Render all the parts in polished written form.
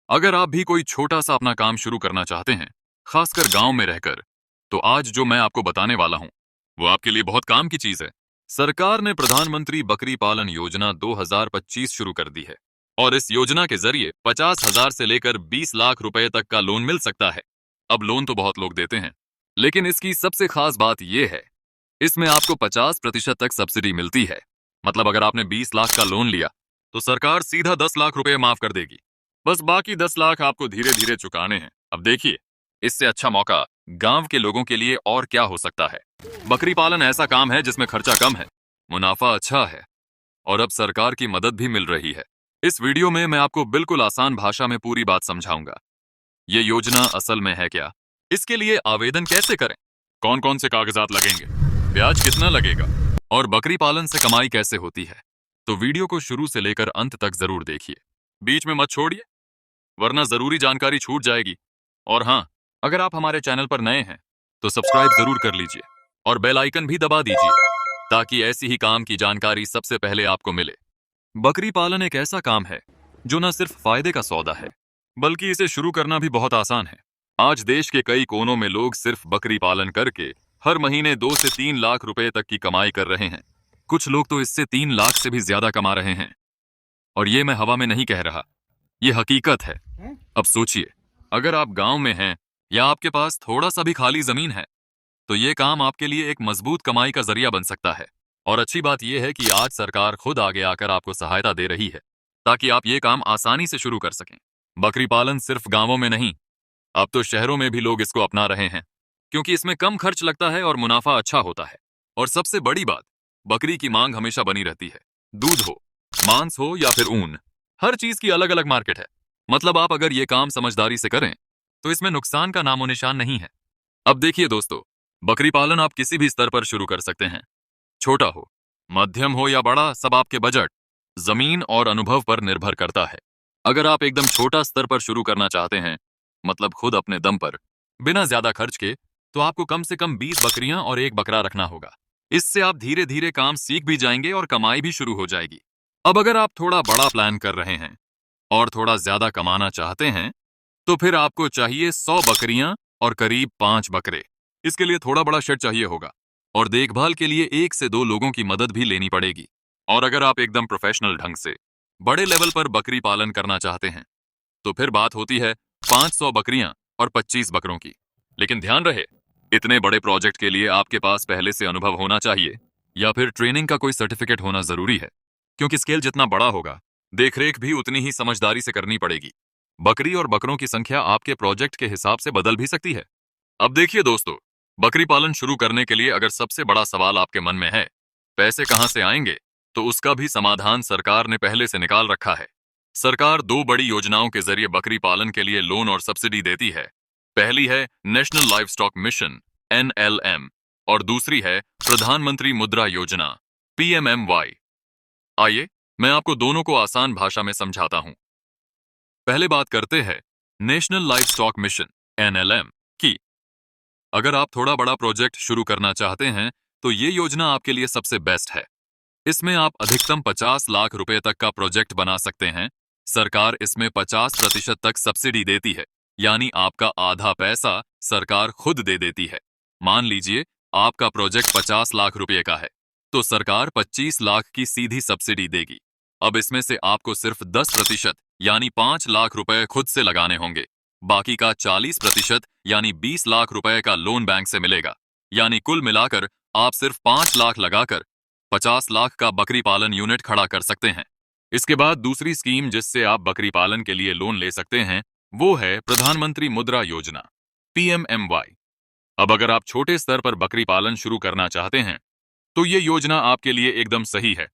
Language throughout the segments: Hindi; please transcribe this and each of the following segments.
अगर आप भी कोई छोटा सा अपना काम शुरू करना चाहते हैं, खासकर गांव में रहकर, तो आज जो मैं आपको बताने वाला हूं, वो आपके लिए बहुत काम की चीज है। सरकार ने प्रधानमंत्री बकरी पालन योजना 2025 शुरू कर दी है और इस योजना के जरिए 50,000 से लेकर 20 लाख रुपए तक का लोन मिल सकता है। अब लोन तो बहुत लोग देते हैं, लेकिन इसकी सबसे खास बात यह है, इसमें आपको 50% तक सब्सिडी मिलती है। मतलब अगर आपने 20 लाख का लोन लिया, तो सरकार सीधा 10 लाख रुपए माफ कर देगी। बस बाकी 10 लाख आपको धीरे धीरे चुकाने हैं। अब देखिए, इससे अच्छा मौका गांव के लोगों के लिए और क्या हो सकता है। बकरी पालन ऐसा काम है जिसमें खर्चा कम है, मुनाफा अच्छा है और अब सरकार की मदद भी मिल रही है। इस वीडियो में मैं आपको बिल्कुल आसान भाषा में पूरी बात समझाऊंगा। ये योजना असल में है क्या, इसके लिए आवेदन कैसे करें, कौन कौन से कागजात लगेंगे, ब्याज कितना लगेगा और बकरी पालन से कमाई कैसे होती है। तो वीडियो को शुरू से लेकर अंत तक जरूर देखिए, बीच में मत छोड़िए, वरना जरूरी जानकारी छूट जाएगी। और हाँ, अगर आप हमारे चैनल पर नए हैं तो सब्सक्राइब जरूर कर लीजिए और बेल आइकन भी दबा दीजिए, ताकि ऐसी ही काम की जानकारी सबसे पहले आपको मिले। बकरी पालन एक ऐसा काम है जो न सिर्फ फायदे का सौदा है, बल्कि इसे शुरू करना भी बहुत आसान है। आज देश के कई कोनों में लोग सिर्फ बकरी पालन करके हर महीने 2 से 3 लाख रुपए तक की कमाई कर रहे हैं। कुछ लोग तो इससे 3 लाख से भी ज्यादा कमा रहे हैं। और ये मैं हवा में नहीं कह रहा, ये हकीकत है। अब सोचिए, अगर आप गांव में हैं या आपके पास थोड़ा सा भी खाली जमीन है, तो ये काम आपके लिए एक मजबूत कमाई का जरिया बन सकता है। और अच्छी बात यह है कि आज सरकार खुद आगे आकर आपको सहायता दे रही है, ताकि आप ये काम आसानी से शुरू कर सकें। बकरी पालन सिर्फ गांवों में नहीं, अब तो शहरों में भी लोग इसको अपना रहे हैं, क्योंकि इसमें कम खर्च लगता है और मुनाफा अच्छा होता है। और सबसे बड़ी बात, बकरी की मांग हमेशा बनी रहती है। दूध हो, मांस हो या फिर ऊन, हर चीज की अलग अलग मार्केट है। मतलब आप अगर ये काम समझदारी से करें तो इसमें नुकसान का नामो निशान नहीं है। अब देखिए दोस्तों, बकरी पालन आप किसी भी स्तर पर शुरू कर सकते हैं। छोटा हो, मध्यम हो या बड़ा, सब आपके बजट, जमीन और अनुभव पर निर्भर करता है। अगर आप एकदम छोटा स्तर पर शुरू करना चाहते हैं, मतलब खुद अपने दम पर, बिना ज्यादा खर्च के, तो आपको कम से कम 20 बकरियां और एक बकरा रखना होगा। इससे आप धीरे धीरे काम सीख भी जाएंगे और कमाई भी शुरू हो जाएगी। अब अगर आप थोड़ा बड़ा प्लान कर रहे हैं और थोड़ा ज्यादा कमाना चाहते हैं, तो फिर आपको चाहिए 100 बकरियां और करीब 5 बकरे। इसके लिए थोड़ा बड़ा शेड चाहिए होगा और देखभाल के लिए 1 से 2 लोगों की मदद भी लेनी पड़ेगी। और अगर आप एकदम प्रोफेशनल ढंग से बड़े लेवल पर बकरी पालन करना चाहते हैं, तो फिर बात होती है 500 बकरियां और 25 बकरों की। लेकिन ध्यान रहे, इतने बड़े प्रोजेक्ट के लिए आपके पास पहले से अनुभव होना चाहिए या फिर ट्रेनिंग का कोई सर्टिफिकेट होना जरूरी है, क्योंकि स्केल जितना बड़ा होगा, देखरेख भी उतनी ही समझदारी से करनी पड़ेगी। बकरी और बकरों की संख्या आपके प्रोजेक्ट के हिसाब से बदल भी सकती है। अब देखिए दोस्तों, बकरी पालन शुरू करने के लिए अगर सबसे बड़ा सवाल आपके मन में है, पैसे कहां से आएंगे, तो उसका भी समाधान सरकार ने पहले से निकाल रखा है। सरकार 2 बड़ी योजनाओं के जरिए बकरी पालन के लिए लोन और सब्सिडी देती है। पहली है national live stock mission NLM और दूसरी है प्रधानमंत्री मुद्रा योजना PMMY। आइए, मैं आपको दोनों को आसान भाषा में समझाता हूं। पहले बात करते हैं national live stock mission NLM की। अगर आप थोड़ा बड़ा प्रोजेक्ट शुरू करना चाहते हैं, तो ये योजना आपके लिए सबसे बेस्ट है। इसमें आप अधिकतम 50 लाख रुपए तक का प्रोजेक्ट बना सकते हैं। सरकार इसमें 50% तक सब्सिडी देती है, यानी आपका आधा पैसा सरकार खुद दे देती है। मान लीजिए आपका प्रोजेक्ट 50 लाख रुपए का है, तो सरकार 25 लाख की सीधी सब्सिडी देगी। अब इसमें से आपको सिर्फ 10% यानी 5 लाख रुपए खुद से लगाने होंगे। बाकी का 40% यानी 20 लाख रुपए का लोन बैंक से मिलेगा। यानी कुल मिलाकर आप सिर्फ 5 लाख लगाकर 50 लाख का बकरी पालन यूनिट खड़ा कर सकते हैं। इसके बाद दूसरी स्कीम जिससे आप बकरी पालन के लिए लोन ले सकते हैं, वो है प्रधानमंत्री मुद्रा योजना PMMY। अब अगर आप छोटे स्तर पर बकरी पालन शुरू करना चाहते हैं, तो ये योजना आपके लिए एकदम सही है।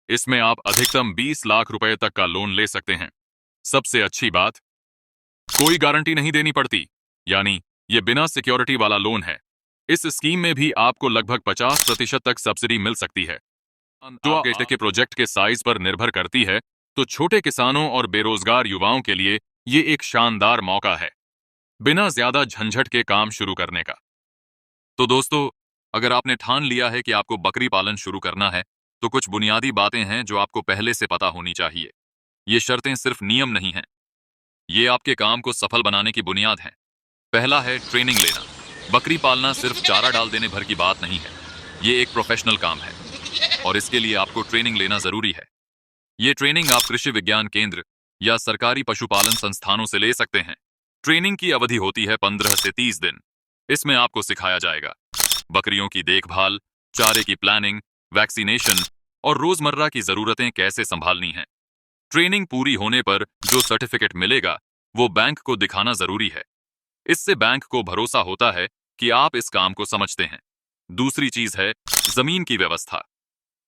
इसमें आप अधिकतम 20 लाख रुपए तक का लोन ले सकते हैं। सबसे अच्छी बात, कोई गारंटी नहीं देनी पड़ती, यानी ये बिना सिक्योरिटी वाला लोन है। इस स्कीम में भी आपको लगभग 50% तक सब्सिडी मिल सकती है, जो आपके प्रोजेक्ट के साइज पर निर्भर करती है। तो छोटे किसानों और बेरोजगार युवाओं के लिए ये एक शानदार मौका है, बिना ज्यादा झंझट के काम शुरू करने का। तो दोस्तों, अगर आपने ठान लिया है कि आपको बकरी पालन शुरू करना है, तो कुछ बुनियादी बातें हैं जो आपको पहले से पता होनी चाहिए। ये शर्तें सिर्फ नियम नहीं हैं, ये आपके काम को सफल बनाने की बुनियाद है। पहला है ट्रेनिंग लेना। बकरी पालना सिर्फ चारा डाल देने भर की बात नहीं है। ये एक प्रोफेशनल काम है और इसके लिए आपको ट्रेनिंग लेना जरूरी है। ये ट्रेनिंग आप कृषि विज्ञान केंद्र या सरकारी पशुपालन संस्थानों से ले सकते हैं। ट्रेनिंग की अवधि होती है 15 से 30 दिन। इसमें आपको सिखाया जाएगा बकरियों की देखभाल, चारे की प्लानिंग, वैक्सीनेशन और रोजमर्रा की जरूरतें कैसे संभालनी है। ट्रेनिंग पूरी होने पर जो सर्टिफिकेट मिलेगा वो बैंक को दिखाना जरूरी है। इससे बैंक को भरोसा होता है कि आप इस काम को समझते हैं। दूसरी चीज है जमीन की व्यवस्था।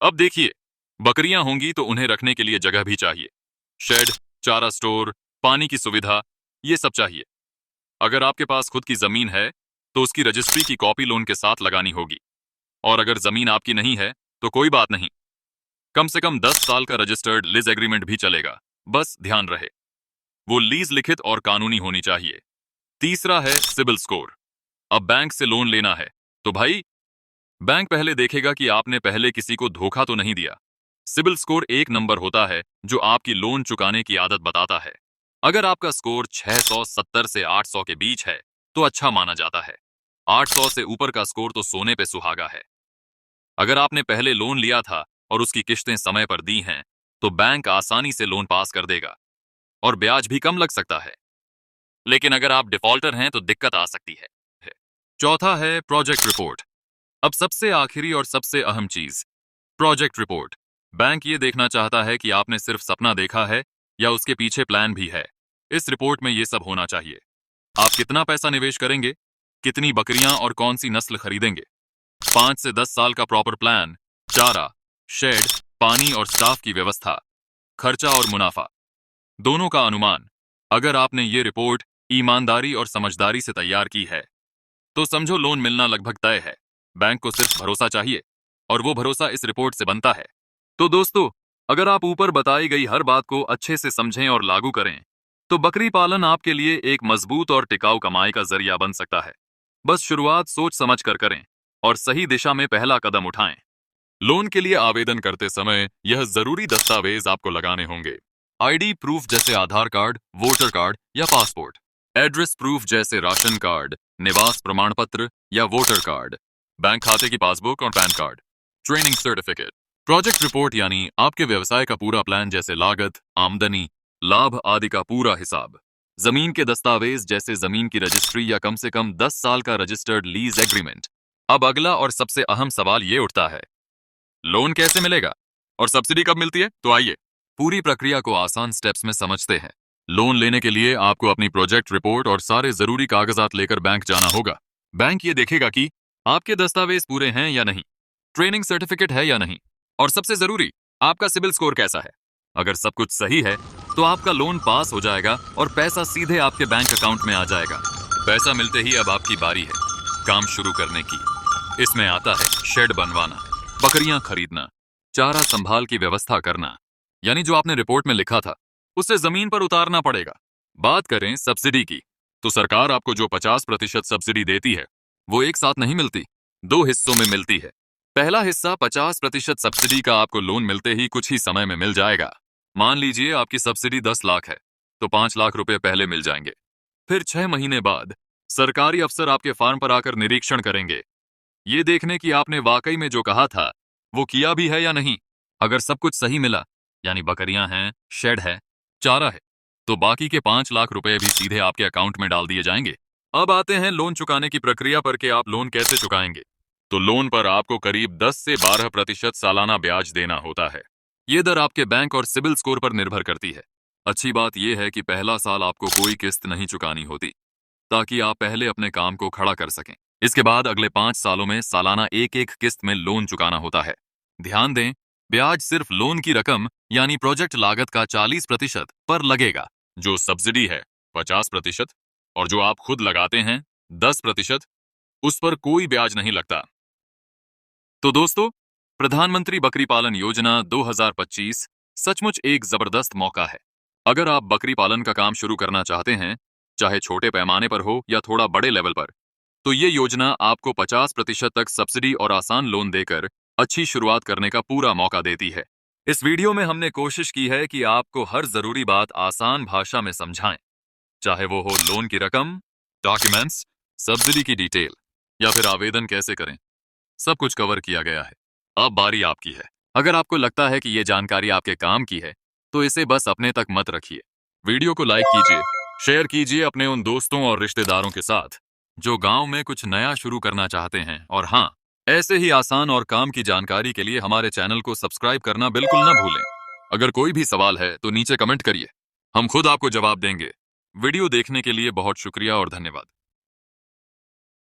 अब देखिए, बकरियां होंगी तो उन्हें रखने के लिए जगह भी चाहिए। शेड, चारा स्टोर, पानी की सुविधा, ये सब चाहिए। अगर आपके पास खुद की जमीन है तो उसकी रजिस्ट्री की कॉपी लोन के साथ लगानी होगी। और अगर जमीन आपकी नहीं है तो कोई बात नहीं, कम से कम 10 साल का रजिस्टर्ड लीज एग्रीमेंट भी चलेगा। बस ध्यान रहे वो लीज लिखित और कानूनी होनी चाहिए। तीसरा है सिबिल स्कोर। अब बैंक से लोन लेना है तो भाई बैंक पहले देखेगा कि आपने पहले किसी को धोखा तो नहीं दिया। सिबिल स्कोर एक नंबर होता है जो आपकी लोन चुकाने की आदत बताता है। अगर आपका स्कोर 670 से 800 के बीच है तो अच्छा माना जाता है। 800 से ऊपर का स्कोर तो सोने पे सुहागा है। अगर आपने पहले लोन लिया था और उसकी किश्तें समय पर दी हैं तो बैंक आसानी से लोन पास कर देगा और ब्याज भी कम लग सकता है। लेकिन अगर आप डिफॉल्टर हैं तो दिक्कत आ सकती है। चौथा है प्रोजेक्ट रिपोर्ट। अब सबसे आखिरी और सबसे अहम चीज, प्रोजेक्ट रिपोर्ट। बैंक ये देखना चाहता है कि आपने सिर्फ सपना देखा है या उसके पीछे प्लान भी है। इस रिपोर्ट में ये सब होना चाहिए। आप कितना पैसा निवेश करेंगे, कितनी बकरियां और कौन सी नस्ल खरीदेंगे, 5 से 10 साल का प्रॉपर प्लान, चारा, शेड, पानी और स्टाफ की व्यवस्था, खर्चा और मुनाफा, दोनों का अनुमान। अगर आपने ये रिपोर्ट ईमानदारी और समझदारी से तैयार की है तो समझो लोन मिलना लगभग तय है। बैंक को सिर्फ भरोसा चाहिए और वो भरोसा इस रिपोर्ट से बनता है। तो दोस्तों, अगर आप ऊपर बताई गई हर बात को अच्छे से समझें और लागू करें तो बकरी पालन आपके लिए एक मजबूत और टिकाऊ कमाई का जरिया बन सकता है। बस शुरुआत सोच समझ कर करें और सही दिशा में पहला कदम उठाएं। लोन के लिए आवेदन करते समय यह जरूरी दस्तावेज आपको लगाने होंगे। आईडी प्रूफ जैसे आधार कार्ड, वोटर कार्ड या पासपोर्ट। एड्रेस प्रूफ जैसे राशन कार्ड, निवास प्रमाण पत्र या वोटर कार्ड, बैंक खाते की पासबुक और pan card. Training certificate. Project report यानी आपके व्यवसाय का पूरा प्लान जैसे लागत, आमदनी, लाभ आदि का पूरा हिसाब। जमीन के दस्तावेज जैसे जमीन की रजिस्ट्री या कम से कम 10 साल का रजिस्टर्ड लीज एग्रीमेंट। अब अगला और सबसे अहम सवाल ये उठता है, लोन कैसे मिलेगा और सब्सिडी कब मिलती है? तो आइए पूरी प्रक्रिया को आसान स्टेप्स में समझते हैं। लोन लेने के लिए आपको अपनी प्रोजेक्ट रिपोर्ट और सारे जरूरी कागजात लेकर बैंक जाना होगा। बैंक ये देखेगा कि आपके दस्तावेज पूरे हैं या नहीं, ट्रेनिंग सर्टिफिकेट है या नहीं, और सबसे जरूरी आपका सिबिल स्कोर कैसा है। अगर सब कुछ सही है तो आपका लोन पास हो जाएगा और पैसा सीधे आपके बैंक अकाउंट में आ जाएगा। पैसा मिलते ही अब आपकी बारी है काम शुरू करने की। इसमें आता है शेड बनवाना, बकरियां खरीदना, चारा संभाल की व्यवस्था करना, यानी जो आपने रिपोर्ट में लिखा था उसे जमीन पर उतारना पड़ेगा। बात करें सब्सिडी की तो सरकार आपको जो 50% सब्सिडी देती है वो एक साथ नहीं मिलती, 2 हिस्सों में मिलती है। पहला हिस्सा 50% सब्सिडी का आपको लोन मिलते ही कुछ ही समय में मिल जाएगा। मान लीजिए आपकी सब्सिडी 10 लाख है तो 5 लाख रुपए पहले मिल जाएंगे। फिर 6 महीने बाद सरकारी अफसर आपके फार्म पर आकर निरीक्षण करेंगे, ये देखने की आपने वाकई में जो कहा था वो किया भी है या नहीं। अगर सब कुछ सही मिला, यानी बकरियां हैं, शेड है, चारा है, तो बाकी के 5 लाख रुपए भी सीधे आपके अकाउंट में डाल दिए जाएंगे। अब आते हैं लोन चुकाने की प्रक्रिया पर कि आप लोन कैसे चुकाएंगे। तो लोन पर आपको करीब 10 से 12% सालाना ब्याज देना होता है। ये दर आपके बैंक और सिबिल स्कोर पर निर्भर करती है। अच्छी बात यह है कि पहला साल आपको कोई किस्त नहीं चुकानी होती, ताकि आप पहले अपने काम को खड़ा कर सकें। इसके बाद अगले 5 सालों में सालाना एक एक किस्त में लोन चुकाना होता है। ध्यान दें, ब्याज सिर्फ लोन की रकम यानी प्रोजेक्ट लागत का 40% पर लगेगा। जो सब्सिडी है 50% और जो आप खुद लगाते हैं 10%, उस पर कोई ब्याज नहीं लगता। तो दोस्तों, प्रधानमंत्री बकरी पालन योजना 2025 सचमुच एक जबरदस्त मौका है। अगर आप बकरी पालन का काम शुरू करना चाहते हैं, चाहे छोटे पैमाने पर हो या थोड़ा बड़े लेवल पर, तो ये योजना आपको 50% तक सब्सिडी और आसान लोन देकर अच्छी शुरुआत करने का पूरा मौका देती है। इस वीडियो में हमने कोशिश की है कि आपको हर जरूरी बात आसान भाषा में समझाएं, चाहे वो हो लोन की रकम, डॉक्यूमेंट्स, सब्सिडी की डिटेल या फिर आवेदन कैसे करें, सब कुछ कवर किया गया है। अब बारी आपकी है। अगर आपको लगता है कि ये जानकारी आपके काम की है, तो इसे बस अपने तक मत रखिए। वीडियो को लाइक कीजिए, शेयर कीजिए अपने उन दोस्तों और रिश्तेदारों के साथ जो गांव में कुछ नया शुरू करना चाहते हैं। और हाँ, ऐसे ही आसान और काम की जानकारी के लिए हमारे चैनल को सब्सक्राइब करना बिल्कुल ना भूलें। अगर कोई भी सवाल है तो नीचे कमेंट करिए, हम खुद आपको जवाब देंगे। वीडियो देखने के लिए बहुत शुक्रिया और धन्यवाद।